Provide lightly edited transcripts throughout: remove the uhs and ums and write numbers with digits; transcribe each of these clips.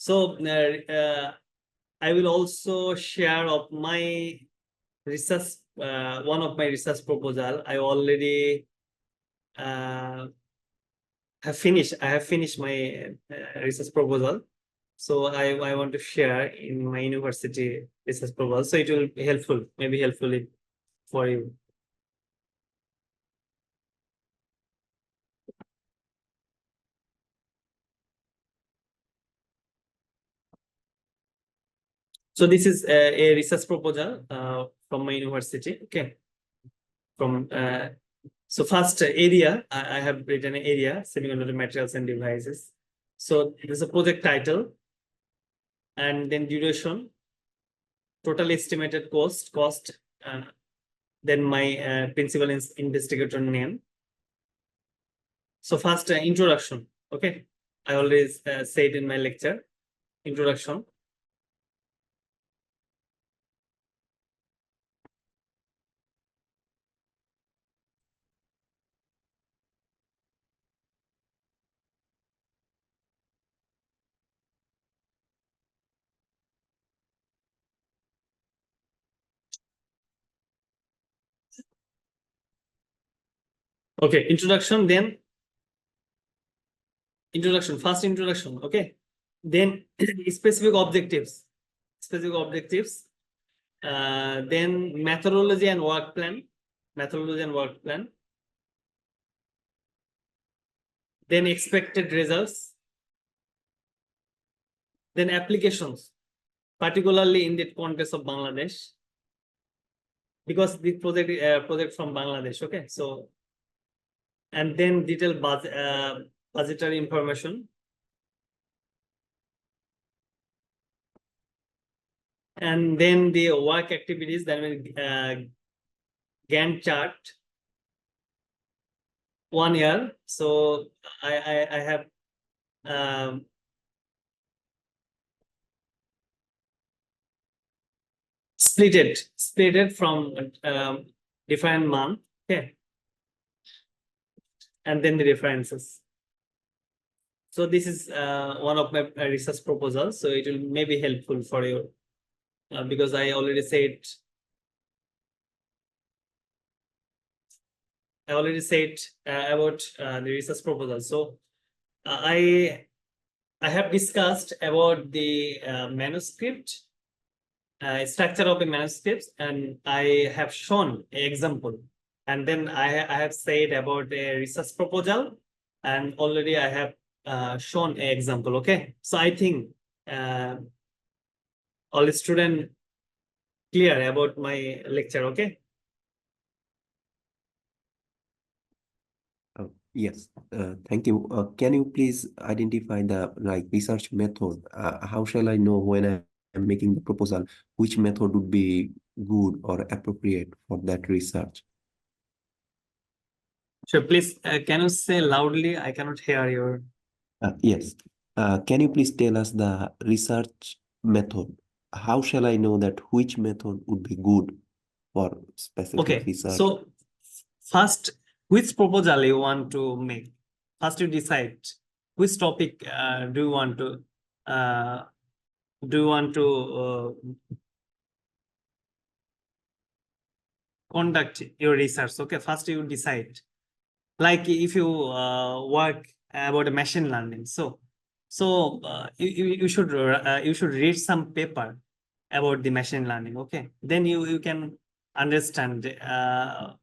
So I will also share of my research, one of my research proposal. I already have finished. I have finished my research proposal. So I want to share in my university research proposal. So it will be helpful, maybe helpful for you. So this is a research proposal from my university. Okay. From so first area, I have written an area, semiconductor materials and devices. So there's a project title, and then duration, total estimated cost, then my principal investigator name. So first introduction. Okay, I always said in my lecture, introduction. Okay, introduction, then introduction, first introduction. Okay, then specific objectives, then methodology and work plan, then expected results, then applications, particularly in the context of Bangladesh, because the project from Bangladesh. Okay, so and then detailed budgetary information, and then the work activities, then Gantt chart, 1 year. So I have split it from different month. Okay, and then the references. So this is one of my research proposals. So it will maybe helpful for you because I already said about the research proposal. So I have discussed about the manuscript, structure of the manuscripts, and I have shown an example. And then I have said about a research proposal, and already I have shown an example. Okay, so I think all students clear about my lecture. Okay. Yes, thank you. Can you please identify the research method? How shall I know when I am making the proposal, which method would be good or appropriate for that research? Sure, please, can you say loudly? I cannot hear your. Yes. Can you please tell us the research method? How shall I know that which method would be good for specific research? So first, which proposal you want to make? First, you decide which topic do you want to conduct your research. Okay, first you decide. Like if you work about machine learning, so you should read some paper about the machine learning. Okay, then you can understand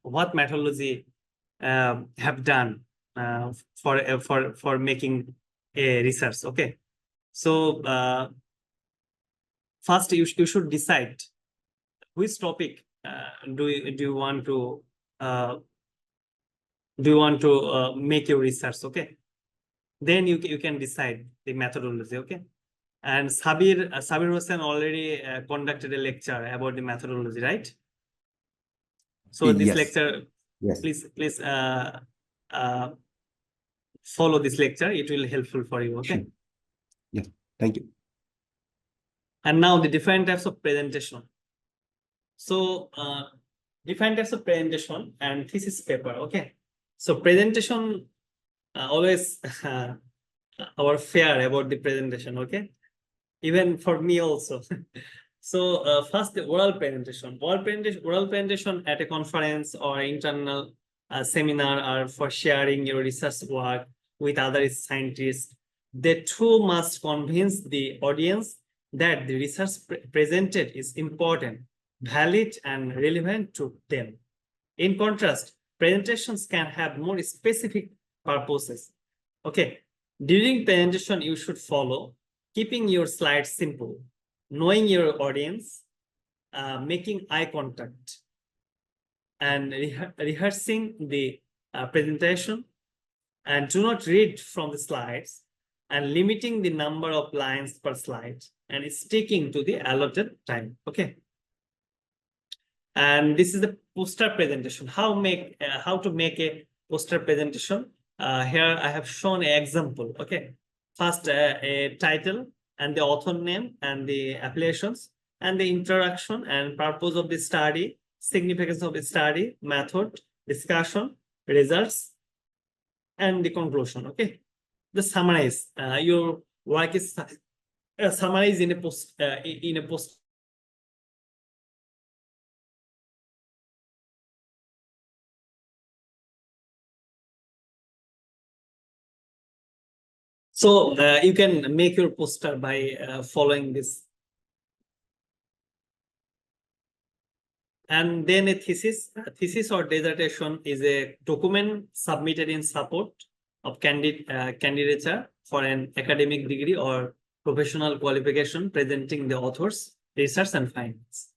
what methodology have done for making a research. Okay, so first you should decide which topic do you want to make your research. Okay, then you can decide the methodology. Okay, and Sabir Hossain already conducted a lecture about the methodology, right? So this lecture, please follow this lecture. It will helpful for you. Okay. Sure. Yeah, thank you. And now the different types of presentation. So different types of presentation and thesis paper. Okay, so presentation always our fear about the presentation. Okay, even for me also. So first, the oral presentation. Oral presentation at a conference or internal seminar or for sharing your research work with other scientists. They too must convince the audience that the research presented is important, valid, and relevant to them. In contrast, presentations can have more specific purposes. Okay, during presentation, you should follow keeping your slides simple, knowing your audience, making eye contact, and rehearsing the presentation, and do not read from the slides, and limiting the number of lines per slide, and sticking to the allotted time. Okay. And this is the poster presentation. How to make a poster presentation? Here I have shown an example. Okay. First, a title and the author name and the applications and the introduction and purpose of the study, significance of the study, method, discussion, results, and the conclusion. Okay. The summarize. Your work is summarized in a post. So you can make your poster by following this. And then a thesis. Thesis or dissertation is a document submitted in support of candidature for an academic degree or professional qualification presenting the author's research and findings.